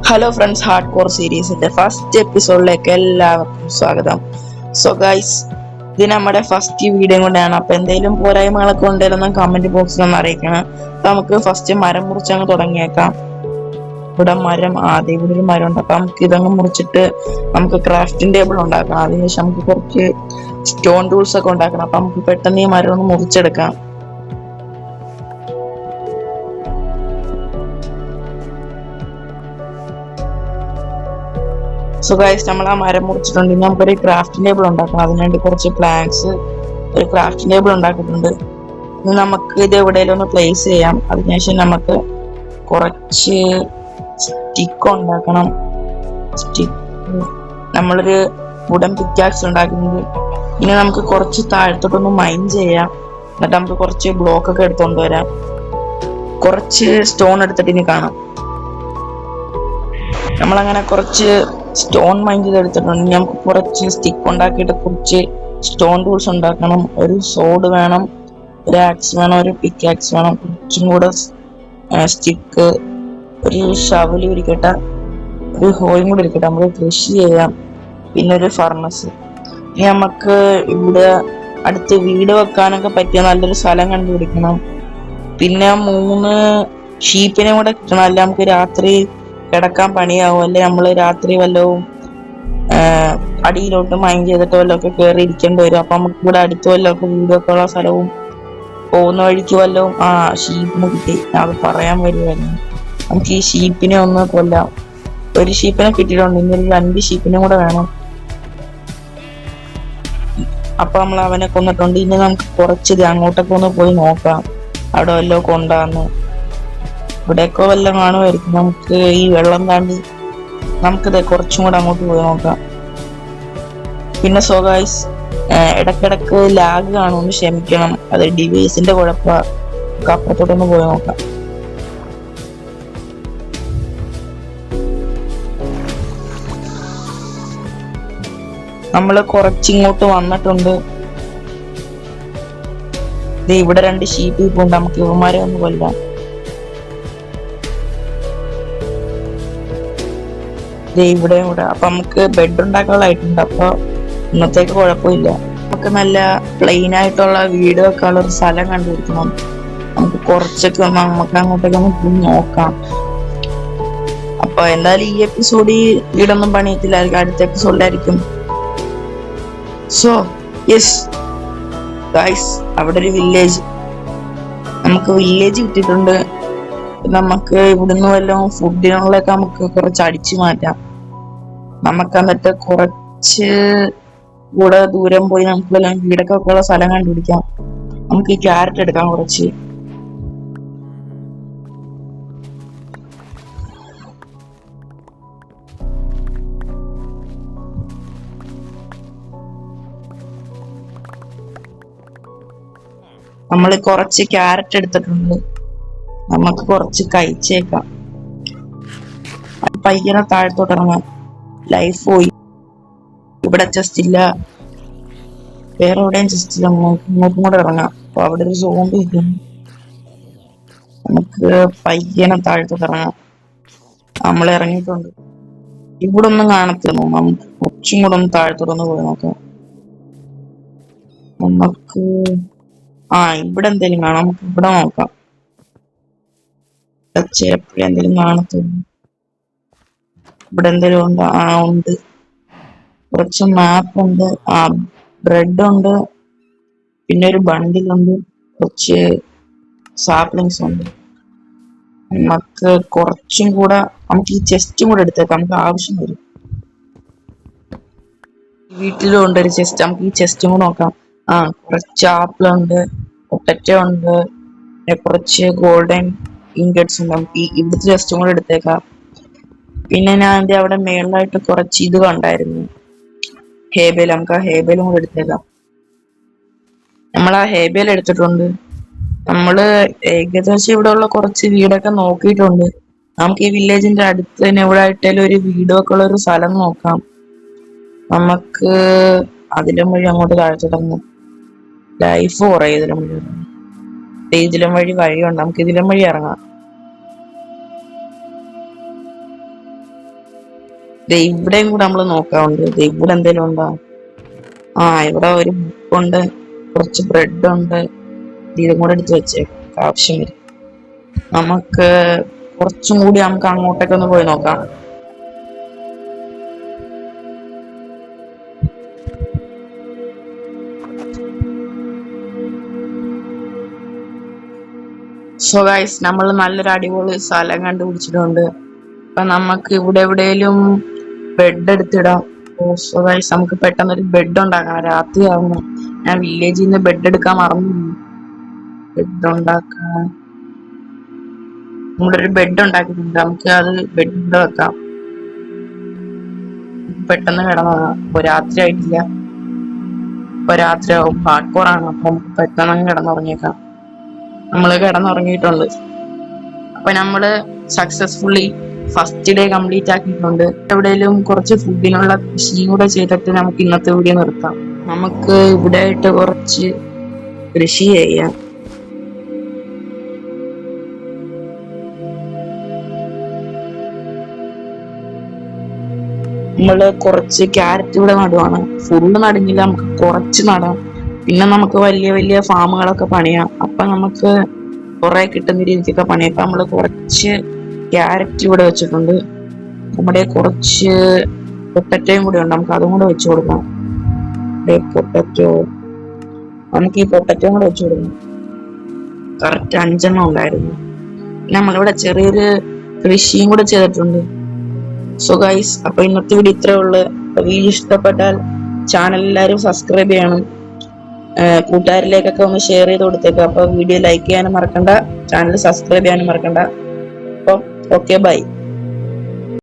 Hello friends, hard core സീരീസിന്റെ first എപ്പിസോഡിലേക്ക് എല്ലാവർക്കും സ്വാഗതം. സോ ഗൈസ്, ഇത് നമ്മുടെ ഫസ്റ്റ് വീഡിയോ കൊണ്ടാണ്. അപ്പൊ എന്തെങ്കിലും പോരായ്മകളൊക്കെ ഉണ്ടെങ്കിലും കമന്റ് ബോക്സിൽ ഒന്ന് അറിയിക്കണം. അപ്പൊ നമുക്ക് ഫസ്റ്റ് മരം മുറിച്ചങ്ങ് തുടങ്ങിയേക്കാം. ഇവിടെ ഇവിടെ ഒരു മരം ഉണ്ട്. അപ്പൊ നമുക്ക് ഇതങ്ങ് മുറിച്ചിട്ട് നമുക്ക് ക്രാഫ്റ്റിംഗ് ടേബിൾ ഉണ്ടാക്കണം. അതിനുശേഷം നമുക്ക് കുറച്ച് സ്റ്റോൺ ടൂൾസ് ഒക്കെ ഉണ്ടാക്കണം. അപ്പൊ നമുക്ക് പെട്ടെന്ന് ഈ മരം ഒന്ന് മുറിച്ചെടുക്കാം. സോ ഗൈസ്, നമ്മൾ ആ മരം മുറിച്ചിട്ടുണ്ടെങ്കിൽ നമുക്കൊരു ക്രാഫ്റ്റിംഗ് ടേബിൾ ഉണ്ടാക്കണം. അതിനുവേണ്ടി കുറച്ച് പ്ലാങ്ക്സ്, ഒരു ക്രാഫ്റ്റിംഗ് ടേബിൾ ഉണ്ടാക്കിയിട്ടുണ്ട്. ഇനി നമുക്ക് ഇത് എവിടെയെങ്കിലും ഒന്ന് പ്ലേസ് ചെയ്യാം. അതിനുശേഷം നമുക്ക് കുറച്ച് സ്റ്റിക്ക് ഉണ്ടാക്കണം. നമ്മളൊരു വുഡൻ പിക്കാക്സ് ഉണ്ടാക്കുന്നത്. ഇനി നമുക്ക് കുറച്ച് താഴത്തോട്ടൊന്ന് മൈൻ ചെയ്യാം. എന്നിട്ട് നമുക്ക് കുറച്ച് ബ്ലോക്ക് ഒക്കെ എടുത്തുകൊണ്ട് വരാം. കുറച്ച് സ്റ്റോൺ എടുത്തിട്ട് ഇനി കാണാം. നമ്മളങ്ങനെ കുറച്ച് സ്റ്റോൺ മൈൻ ചെയ്തെടുത്തിട്ടുണ്ട്. നമുക്ക് കുറച്ച് സ്റ്റിക്ക് ഉണ്ടാക്കിയിട്ട് കുറച്ച് സ്റ്റോൺ ടൂൾസ് ഉണ്ടാക്കണം. ഒരു സോഡ് വേണം, ഒരു ആക്സ് വേണം, ഒരു പിക്കാക്സ് വേണം, കുറച്ചും കൂടെ സ്റ്റിക്ക്, ഒരു ഷവല് ഇരിക്കട്ടെ, ഒരു ഹോയും കൂടെ ഇരിക്കട്ടെ. നമുക്ക് കൃഷി ചെയ്യാം. പിന്നെ ഒരു ഫർണസ്. ഇനി നമുക്ക് ഇവിടെ അടുത്ത് വീട് വെക്കാനൊക്കെ പറ്റിയ നല്ലൊരു സ്ഥലം കണ്ടുപിടിക്കണം. പിന്നെ 3 ഷീപ്പിനെ കൂടെ കിട്ടണം. അല്ല നമുക്ക് രാത്രി കിടക്കാൻ പണിയാവും. അല്ലെ നമ്മള് രാത്രി വല്ലവും അടിയിലോട്ട് മൈൻ ചെയ്തിട്ട് വല്ലതൊക്കെ കയറി ഇരിക്കേണ്ടി വരും. അപ്പൊ നമുക്ക് ഇവിടെ അടുത്ത് വല്ലതൊക്കെ വീടൊക്കെ ഉള്ള സ്ഥലവും പോകുന്ന വഴിക്ക് വല്ലവും ഷീപ്പിനെ കിട്ടി. അത് പറയാൻ വരുമായിരുന്നു. നമുക്ക് ഈ ഷീപ്പിനെ ഒന്ന് കൊല്ലാം. ഒരു ഷീപ്പിനെ കിട്ടിയിട്ടുണ്ട്. ഇനി 2 ഷീപ്പിനെ കൂടെ വേണം. അപ്പൊ നമ്മൾ അവനെ കൊന്നിട്ടുണ്ട്. ഇനി നമുക്ക് കുറച്ച് അങ്ങോട്ടൊക്കെ ഒന്ന് പോയി നോക്കാം, അവിടെ വല്ലതൊക്കെ ഉണ്ടാന്ന്. ഇവിടെയൊക്കെ വല്ലതും കാണുമായിരിക്കും. നമുക്ക് ഈ വെള്ളം താണ്ടി നമുക്കിത് കുറച്ചും കൂടെ അങ്ങോട്ട് പോയി നോക്കാം. പിന്നെ സോ ഗൈസ്, ഇടക്കിടക്ക് ലാഗ് കാണുമെന്ന് ക്ഷമിക്കണം. അത് ഡിവൈസിന്റെ കുഴപ്പമാണ്. അപ്പുറത്തോട്ടൊന്ന് പോയി നോക്കാം. നമ്മള് കുറച്ചിങ്ങോട്ട് വന്നിട്ടുണ്ട്. ഇവിടെ 2 ഷീപ്പ് ഇപ്പൊ ഉണ്ട്. നമുക്ക് ഇവന്മാരെ ഒന്ന് കൊല്ലാം. ഇവിടെ അപ്പൊ നമുക്ക് ബെഡ് ഉണ്ടാക്കാനുള്ളതായിട്ടുണ്ട്. അപ്പൊ ഇന്നത്തേക്ക് കുഴപ്പമില്ല. നമുക്ക് നല്ല പ്ലെയിൻ ആയിട്ടുള്ള വീട് വെക്കാനുള്ള ഒരു സ്ഥലം കണ്ടുപിടിക്കണം. നമുക്ക് കുറച്ചൊക്കെ നമുക്ക് അങ്ങോട്ടേക്ക് ഒന്ന് നോക്കാം. അപ്പൊ എന്തായാലും ഈ എപ്പിസോഡിൽ വീടൊന്നും പണിയത്തില്ലായിരിക്കും, അടുത്ത എപ്പിസോഡിലായിരിക്കും. സോ യെസ് ഗൈസ്, അവിടെ ഒരു വില്ലേജ്, നമുക്ക് വില്ലേജ് കിട്ടിയിട്ടുണ്ട്. നമുക്ക് ഇവിടുന്ന് വല്ലതും ഫുഡിനുള്ളതൊക്കെ നമുക്ക് കുറച്ച് അടിച്ചു മാറ്റാം. നമുക്ക് എന്നിട്ട് കുറച്ച് കൂടെ ദൂരം പോയി നമുക്ക് വല്ലതും വീടൊക്കെ ഉള്ള സ്ഥലം കണ്ടുപിടിക്കാം. നമുക്ക് ഈ ക്യാരറ്റ് എടുക്കാം കുറച്ച്. നമ്മൾ കുറച്ച് ക്യാരറ്റ് എടുത്തിട്ടുണ്ട്. നമുക്ക് കുറച്ച് കഴിച്ചേക്കാം. പയ്യനെ താഴത്തോട്ട് ഇറങ്ങാം. ലൈഫ് പോയി. ഇവിടെ ചെസ്റ്റ് ഇല്ല, വേറെ എവിടെയും ചെസ്റ്റ് ഇല്ല. ഇങ്ങോട്ടും കൂടെ ഇറങ്ങാം. അപ്പൊ അവിടെ ഒരു സോംബി ഇരിക്കുന്നു. നമുക്ക് പയ്യനെ താഴത്തോട്ട് ഇറങ്ങാം. നമ്മൾ ഇറങ്ങിയിട്ടുണ്ട്. ഇവിടെ ഒന്നും കാണത്തില്ല. നമുക്ക് കുറച്ചും കൂടെ ഒന്ന് താഴത്തോട്ടൊന്ന് പോയി നോക്കാം. നമുക്ക് ഇവിടെ എന്തെങ്കിലും കാണാം. നമുക്ക് ഇവിടെ നോക്കാം. എപ്പോഴും എന്തെങ്കിലും കാണത്തുള്ളൂ. ഇവിടെ എന്തെങ്കിലും ഉണ്ട്. ഉണ്ട്. കുറച്ച് മാപ്പ് ഉണ്ട്, ബ്രെഡ് ഉണ്ട്, പിന്നെ ഒരു ബണ്ടിലുണ്ട്, കുറച്ച് സാപ്ലിങ്സ് ഉണ്ട്. നമുക്ക് കുറച്ചും കൂടെ നമുക്ക് ഈ ചെസ്റ്റും കൂടെ എടുത്തേക്കാം. നമുക്ക് ആവശ്യം വരും. വീട്ടിലും ഉണ്ട് ഒരു ചെസ്റ്റ്. നമുക്ക് ഈ ചെസ്റ്റും കൂടെ നോക്കാം. കുറച്ച് ആപ്പിളുണ്ട്, പൊട്ടറ്റോ ഉണ്ട്, കുറച്ച് ഗോൾഡൻ ഇൻഗട്സ് ഉണ്ട്. നമുക്ക് ഇവിടുത്തെ ചെസ്റ്റും കൂടെ എടുത്തേക്കാം. പിന്നെ ഞാൻ അവിടെ മേളിലായിട്ട് കുറച്ച് ഇത് കണ്ടായിരുന്നു, ഹേബേൽ. നമുക്ക് ആ ഹേബേലും കൂടെ എടുത്തേക്കാം. നമ്മൾ ആ ഹേബേൽ എടുത്തിട്ടുണ്ട്. നമ്മള് ഏകദേശം ഇവിടെ ഉള്ള കുറച്ച് വീടൊക്കെ നോക്കിയിട്ടുണ്ട്. നമുക്ക് ഈ വില്ലേജിന്റെ അടുത്ത് തന്നെ ഇവിടെ ആയിട്ടാലും ഒരു വീടൊക്കെ ഉള്ള ഒരു സ്ഥലം നോക്കാം. നമുക്ക് അതിലും വഴി അങ്ങോട്ട് താഴ്ത്തിടങ്ങും. ലൈഫ് കുറേ ഇതിലും വഴി വഴിയുണ്ട്. നമുക്ക് ഇതിലും വഴി ഇറങ്ങാം. ഇവിടെയും കൂടെ നമ്മൾ നോക്കാറുണ്ട്. ഇവിടെ എന്തെങ്കിലും ഉണ്ടോ? ഇവിടെ ഒരു ബുക്കുണ്ട്, കുറച്ച് ബ്രെഡ് ഉണ്ട്. ഇതും കൂടെ എടുത്ത് വെച്ചേക്കാം, ആവശ്യം വരും. നമുക്ക് കുറച്ചും കൂടി നമുക്ക് അങ്ങോട്ടേക്ക് ഒന്ന് പോയി നോക്കാം. സോ ഗൈസ്, നമ്മൾ നല്ലൊരു അടിപൊളി സ്ഥലം കണ്ടുപിടിച്ചിട്ടുണ്ട്. അപ്പൊ നമുക്ക് ഇവിടെ എവിടെയെങ്കിലും ബെഡ് എടുത്തിടാം. സോ ഗൈസ്, നമുക്ക് പെട്ടെന്നൊരു ബെഡ് ഉണ്ടാക്കാം. രാത്രിയാവുന്നു. ഞാൻ വില്ലേജിൽ നിന്ന് ബെഡ് എടുക്കാൻ മറന്നു. ബെഡ് ഉണ്ടാക്കാൻ നമ്മുടെ ഒരു ബെഡ് ഉണ്ടാക്കിയിട്ടുണ്ട്. നമുക്ക് അത് ബെഡ് വെക്കാം. പെട്ടെന്ന് കിടന്നുറങ്ങാം. ഇപ്പൊ രാത്രി ആയിട്ടില്ല, ഇപ്പൊ രാത്രിയാവും. പാക്കോറാണ്. അപ്പൊ നമുക്ക് പെട്ടെന്ന് കിടന്നുറങ്ങിയേക്കാം. നമ്മള് കിടന്നുറങ്ങിയിട്ടുണ്ട്. അപ്പൊ നമ്മള് സക്സസ്ഫുള്ളി ഫസ്റ്റ് ഡേ കംപ്ലീറ്റ് ആക്കിയിട്ടുണ്ട്. എവിടെയെങ്കിലും കുറച്ച് ഫുഡിനുള്ള കൃഷിയും കൂടെ ചെയ്തിട്ട് നമുക്ക് ഇന്നത്തെ വീഡിയോ നിർത്താം. നമുക്ക് ഇവിടെ ആയിട്ട് കുറച്ച് കൃഷി ചെയ്യാം. നമ്മള് കുറച്ച് ക്യാരറ്റ് ഇവിടെ നടുവാണ്. ഫുള്ള് നടുന്നില്ല, നമുക്ക് കുറച്ച് നടാം. പിന്നെ നമുക്ക് വലിയ വലിയ ഫാമുകളൊക്കെ പണിയാം. അപ്പൊ നമുക്ക് കുറെ കിട്ടുന്ന രീതിക്കൊക്കെ പണിയാം. അപ്പൊ നമ്മള് കുറച്ച് ക്യാരറ്റ് ഇവിടെ വെച്ചിട്ടുണ്ട്. നമ്മുടെ കുറച്ച് പൊട്ടറ്റോയും കൂടെ ഉണ്ട്, നമുക്ക് അതും കൂടെ വെച്ചു കൊടുക്കാം. പൊട്ടറ്റോ, നമുക്ക് ഈ പൊട്ടറ്റോയും കൂടെ വെച്ചു കൊടുക്കാം. കറക്റ്റ് 5 ഉണ്ടായിരുന്നു. നമ്മളിവിടെ ചെറിയൊരു കൃഷിയും കൂടെ ചെയ്തിട്ടുണ്ട്. സോ ഗൈസ്, അപ്പൊ ഇന്നത്തെ വീഡിയോ ഇത്രേ ഉള്ളു. വീഡിയോ ഇഷ്ടപ്പെട്ടാൽ ചാനൽ എല്ലാവരും സബ്സ്ക്രൈബ് ചെയ്യണം. കൂട്ടുകാരിലേക്കൊക്കെ ഒന്ന് ഷെയർ ചെയ്ത് കൊടുത്തേക്ക്. അപ്പൊ വീഡിയോ ലൈക്ക് ചെയ്യാനും മറക്കണ്ട, ചാനൽ സബ്സ്ക്രൈബ് ചെയ്യാനും മറക്കണ്ട. അപ്പം ഓക്കെ, ബൈ.